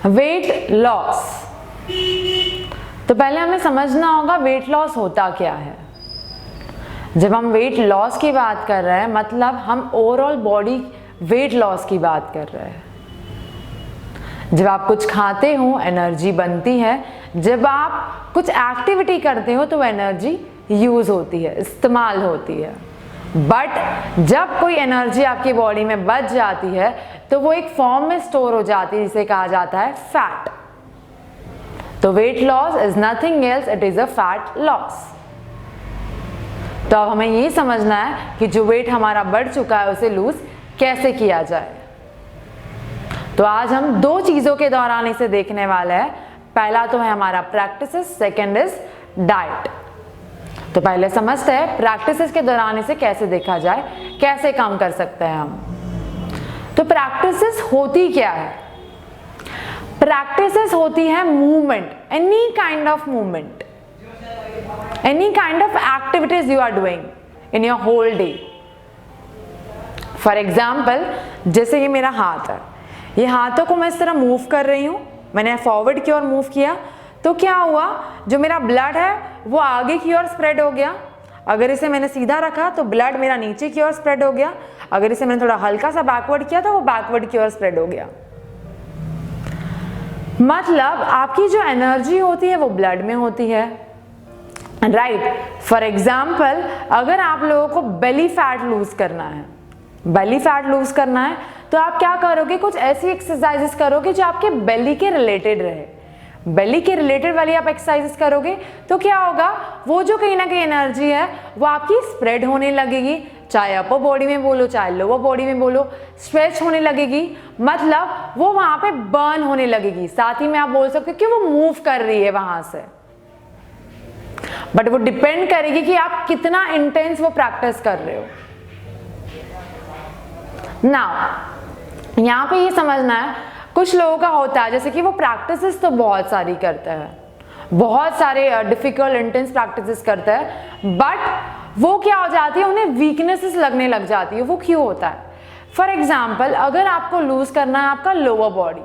Weight loss. तो पहले हमें समझना होगा वेट लॉस होता क्या है। जब हम वेट लॉस की बात कर रहे हैं मतलब हम ओवरऑल बॉडी वेट लॉस की बात कर रहे हैं। जब आप कुछ खाते हो एनर्जी बनती है, जब आप कुछ एक्टिविटी करते हो तो एनर्जी यूज होती है, इस्तेमाल होती है। बट जब कोई एनर्जी आपकी बॉडी में बच जाती है तो वो एक फॉर्म में स्टोर हो जाती है जिसे कहा जाता है फैट। तो weight loss is nothing else, it is a fat loss. तो अब हमें ये समझना है कि जो वेट हमारा बढ़ चुका है उसे लूज कैसे किया जाए। तो आज हम दो चीजों के दौरान इसे देखने वाले हैं। पहला तो है हमारा प्रैक्टिसेस, सेकंड इज डाइट। तो पहले समझते हैं प्रैक्टिसेस के दौरान इसे कैसे देखा जाए, कैसे काम कर सकते हैं हम। तो प्रैक्टिसेस होती क्या है? प्रैक्टिसेस होती है movement, any kind of movement, any kind of activities you are doing in your whole day. For example, जैसे ये मेरा हाथ है, ये हाथों को मैं इस तरह मूव कर रही हूं, मैंने फॉरवर्ड की ओर मूव किया तो क्या हुआ, जो मेरा ब्लड है वो आगे की ओर स्प्रेड हो गया। अगर इसे मैंने सीधा रखा तो ब्लड मेरा नीचे की ओर स्प्रेड हो गया। अगर इसे मैंने थोड़ा हल्का सा बैकवर्ड किया तो वो बैकवर्ड की ओर स्प्रेड हो गया। मतलब आपकी जो एनर्जी होती है वो ब्लड में होती है, राइट। फॉर एग्जाम्पल, अगर आप लोगों को बेली फैट लूज करना है, बेली फैट लूज करना है तो आप क्या करोगे, कुछ ऐसी एक्सरसाइजेस करोगे जो आपके बेली के रिलेटेड रहे। बेली के रिलेटेड वाली आप एक्सरसाइजेस करोगे तो क्या होगा, वो जो कहीं ना कहीं एनर्जी है वो आपकी स्प्रेड होने लगेगी, चाहे अपर बॉडी में बोलो चाहे लोअर बॉडी में बोलो, स्ट्रेच होने लगेगी। मतलब वो वहां पे बर्न होने लगेगी। साथ ही में आप बोल सकते हो कि वो मूव कर रही है वहां से, बट वो डिपेंड करेगी कि आप कितना इंटेंस वो प्रैक्टिस कर रहे हो। नाउ यहां पे ये समझना है, कुछ लोगों का होता है जैसे कि वो प्रैक्टिसेस तो बहुत सारी करते हैं, बहुत सारे डिफिकल्ट इंटेंस प्रैक्टिसेस करते हैं, बट वो क्या हो जाती है, उन्हें वीकनेसेस लगने लग जाती है। वो क्यों होता है? फॉर एग्जाम्पल, अगर आपको लूज करना है आपका लोअर बॉडी,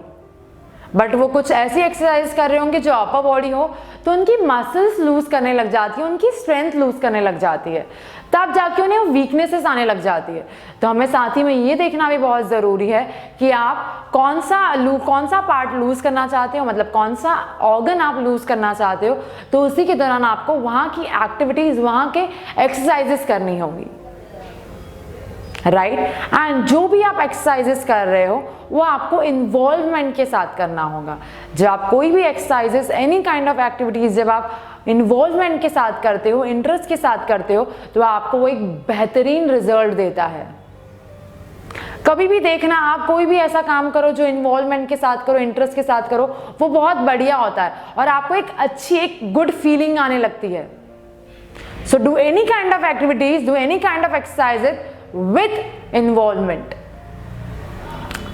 बट वो कुछ ऐसी एक्सरसाइज कर रहे होंगे जो अपर बॉडी हो, तो उनकी मसल्स लूज करने लग जाती है, उनकी स्ट्रेंथ लूज करने लग जाती है, तब जाके उन्हें वीकनेसेस आने लग जाती है। तो हमें साथ ही में ये देखना भी बहुत ज़रूरी है कि आप कौन सा पार्ट लूज करना चाहते हो, मतलब कौन सा ऑर्गन आप लूज करना चाहते हो। तो उसी के दौरान आपको वहाँ की एक्टिविटीज़, वहाँ के एक्सरसाइजेस करनी होगी, राइट। एंड जो भी आप एक्सरसाइजेस कर रहे हो वो आपको इन्वॉल्वमेंट के साथ करना होगा। जब आप कोई भी exercises, any kind of activities जब आप इन्वॉल्वमेंट के साथ करते हो, इंटरेस्ट के साथ करते हो, तो आपको वो एक बेहतरीन रिजल्ट देता है। कभी भी देखना, आप कोई भी ऐसा काम करो जो इन्वॉल्वमेंट के साथ करो, इंटरेस्ट के साथ करो, वो बहुत बढ़िया होता है और आपको एक अच्छी, एक गुड फीलिंग आने लगती है। So do any kind of activities, do any kind of exercises with involvement.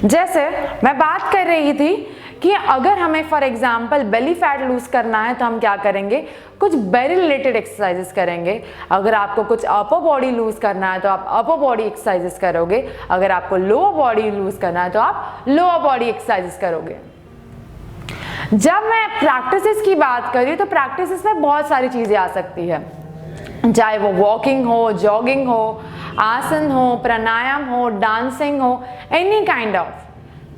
जैसे मैं बात कर रही थी कि अगर हमें for example belly fat loose करना है तो हम क्या करेंगे, कुछ बेली रिलेटेड एक्सरसाइजेस करेंगे। अगर आपको कुछ अपर बॉडी लूज करना है तो आप अपर बॉडी एक्सरसाइजेस करोगे। अगर आपको लोअर बॉडी लूज करना है तो आप लोअर बॉडी एक्सरसाइजेस करोगे। जब मैं प्रैक्टिसेस की बात करी तो प्रैक्टिसेस में बहुत सारी चीजें आ सकती है, चाहे वो वॉकिंग हो, जॉगिंग हो, आसन हो, प्राणायाम हो, डांसिंग हो, एनी काइंड ऑफ,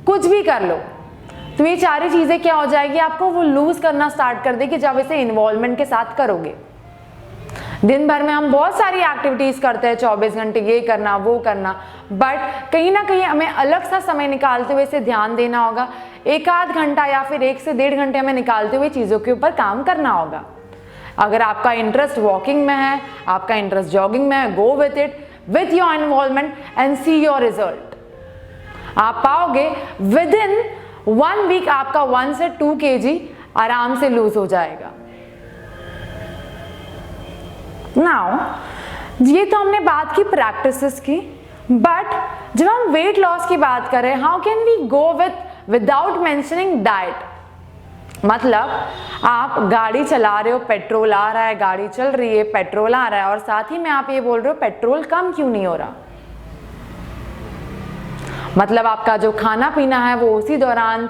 कुछ भी कर लो। तो ये सारी चीजें क्या हो जाएगी, आपको वो लूज करना स्टार्ट कर देगी जब इसे इन्वॉल्वमेंट के साथ करोगे। दिन भर में हम बहुत सारी एक्टिविटीज करते हैं, 24 घंटे ये करना वो करना, बट कहीं ना कहीं हमें अलग सा समय निकालते हुए इसे ध्यान देना होगा। एक आध घंटा या फिर 1 से 1.5 घंटे हमें निकालते हुए चीजों के ऊपर काम करना होगा। अगर आपका इंटरेस्ट वॉकिंग में है, आपका इंटरेस्ट जॉगिंग में है, go with it, with your involvement and see your result. आप पाओगे विद इन 1 वीक आपका 1 से 2 kg आराम से लूज हो जाएगा। नाउ ये तो हमने बात की प्रैक्टिसेस की, बट जब हम वेट लॉस की बात करें, how can we go without mentioning diet. मतलब आप गाड़ी चला रहे हो, पेट्रोल आ रहा है, गाड़ी चल रही है, पेट्रोल आ रहा है, और साथ ही में आप ये बोल रहे हो पेट्रोल कम क्यों नहीं हो रहा। मतलब आपका जो खाना पीना है वो उसी दौरान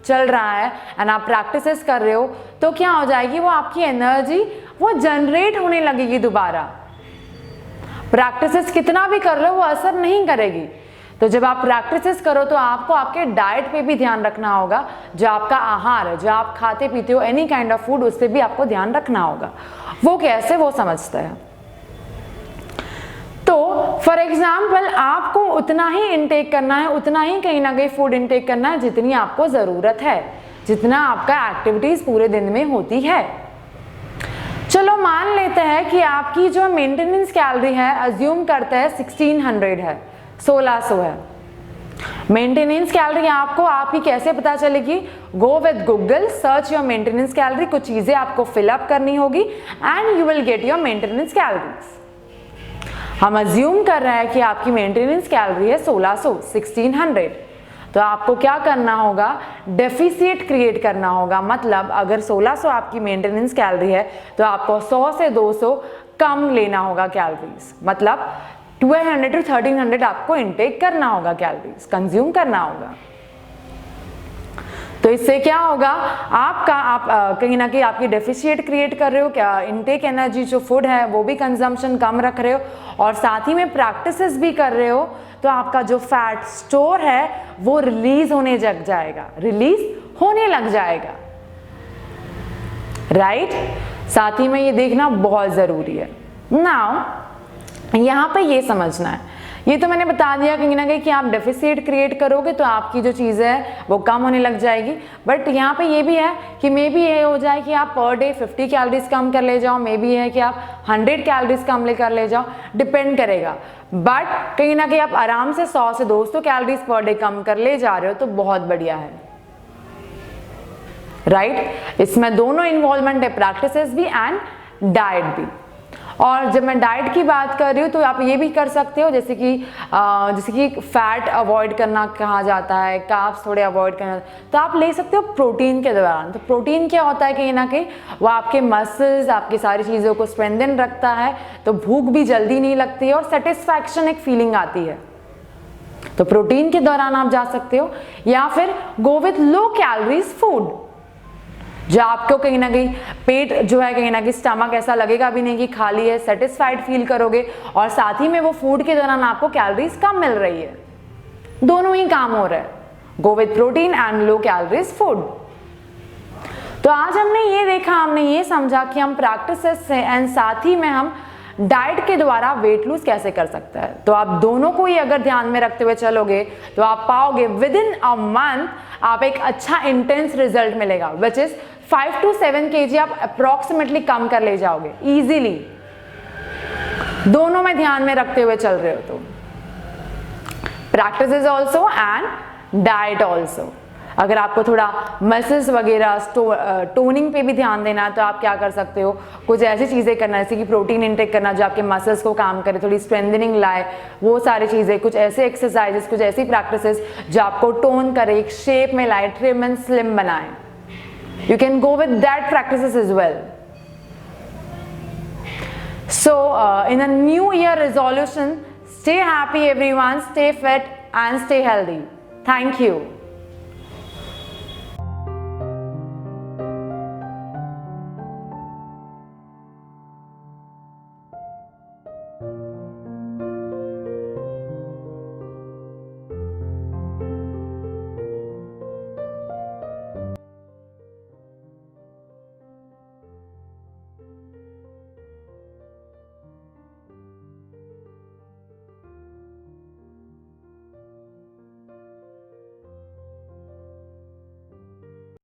चल रहा है एंड आप प्रैक्टिसेस कर रहे हो, तो क्या हो जाएगी, वो आपकी एनर्जी वो जनरेट होने लगेगी दोबारा। प्रैक्टिसेस कितना भी कर लो वो असर नहीं करेगी। तो जब आप प्रैक्टिसेस करो तो आपको आपके डाइट पे भी ध्यान रखना होगा, जो आपका आहार है, जो आप खाते पीते हो एनी काइंड ऑफ फूड, उससे भी आपको ध्यान रखना होगा। वो कैसे, वो समझते हैं। तो फॉर एग्जाम्पल आपको उतना ही इनटेक करना है, उतना ही कहीं ना कहीं फूड इनटेक करना है जितनी आपको ज़रूरत है, जितना आपका एक्टिविटीज़ पूरे दिन में होती है। चलो मान लेते हैं कि आपकी जो मेंटेनेंस कैलोरी है, अज्यूम करते हैं 1600 है, 1600 है मेंटेनेंस कैलोरी। आपको आपकी कैसे पता चलेगी, go with Google, search your maintenance calorie, कुछ चीज़ें आपको फिलअप करनी होगी and you will get your maintenance calories. हम अज्यूम कर रहे हैं कि आपकी मेंटेनेंस कैलोरी है 1600, तो आपको क्या करना होगा, डेफिसिट क्रिएट करना होगा। मतलब अगर 1600 आपकी मेंटेनेंस कैलोरी है तो आपको 100 से 200 कम लेना होगा कैलोरीज, मतलब 1200 to 1300 आपको इनटेक करना होगा, कैलोरीज कंज्यूम करना होगा। तो इससे क्या होगा, आप कहीं ना कहीं आपकी डेफिशिएट क्रिएट कर रहे हो, क्या इनटेक एनर्जी जो फूड है वो भी कंजम्पशन कम रख रहे हो, और साथ ही में प्रैक्टिसेस भी कर रहे हो, तो आपका जो फैट स्टोर है वो रिलीज होने लग जाएगा, राइट। साथ ही में ये देखना बहुत ज़रूरी है। नाउ यहाँ पे ये समझना है, ये तो मैंने बता दिया कहीं ना कहीं कि आप डेफिसिट क्रिएट करोगे तो आपकी जो चीज़ है वो कम होने लग जाएगी, बट यहाँ पे ये भी है कि मे बी ये हो जाए कि आप पर डे 50 कैलोरीज कम कर ले जाओ, मे बी है कि आप 100 कैलोरीज कम कर ले जाओ, डिपेंड करेगा। बट कहीं ना कहीं आप आराम से 100 से 200 कैलोरीज पर डे कम कर ले जा रहे हो तो बहुत बढ़िया है, राइट। इसमें दोनों इन्वॉल्वमेंट है, प्रैक्टिसेस भी एंड डाइट भी। और जब मैं डाइट की बात कर रही हूँ तो आप ये भी कर सकते हो, जैसे कि फैट अवॉइड करना कहा जाता है, कार्ब्स थोड़े अवॉइड करना, तो आप ले सकते हो प्रोटीन के दौरान। तो प्रोटीन क्या होता है, कहीं ना कहीं वो आपके मसल्स, आपकी सारी चीज़ों को स्ट्रेंथन रखता है, तो भूख भी जल्दी नहीं लगती है और सेटिस्फैक्शन एक फीलिंग आती है। तो प्रोटीन के दौरान आप जा सकते हो, या फिर go with low calories food, जो आपको कहीं ना कहीं पेट जो है, कहीं ना कहीं स्टमक ऐसा लगेगा भी नहीं कि खाली है, सेटिस्फाइड फील करोगे, और साथ ही में वो फूड के दौरान आपको कैलोरीज कम मिल रही है, दोनों ही काम हो रहा है, go with protein and low calories food. तो आज हमने ये देखा, हमने ये समझा कि हम प्रैक्टिसेस से एंड साथ ही में हम डाइट के द्वारा वेट लूज कैसे कर सकता है। तो आप दोनों को ही अगर ध्यान में रखते हुए चलोगे तो आप पाओगे विद इन अ मंथ आप एक अच्छा इंटेंस रिजल्ट मिलेगा, विच इज 5 to 7 kg आप अप्रोक्सीमेटली कम कर ले जाओगे इजीली, दोनों में ध्यान में रखते हुए चल रहे हो तो। Practices also and diet also. अगर आपको थोड़ा मसल्स वगैरह टोनिंग पे भी ध्यान देना है तो आप क्या कर सकते हो, कुछ ऐसी चीज़ें करना जैसे कि प्रोटीन इंटेक करना जो आपके मसल्स को काम करे, थोड़ी स्ट्रेंथनिंग लाए, वो सारी चीज़ें, कुछ ऐसे एक्सरसाइजेस, कुछ ऐसी प्रैक्टिसेस जो आपको टोन करे, एक शेप में लाए, ट्रिम एंड स्लिम बनाए। You can go with that practices as well. So in a new year resolution, stay happy everyone, stay fit and stay healthy. Thank you.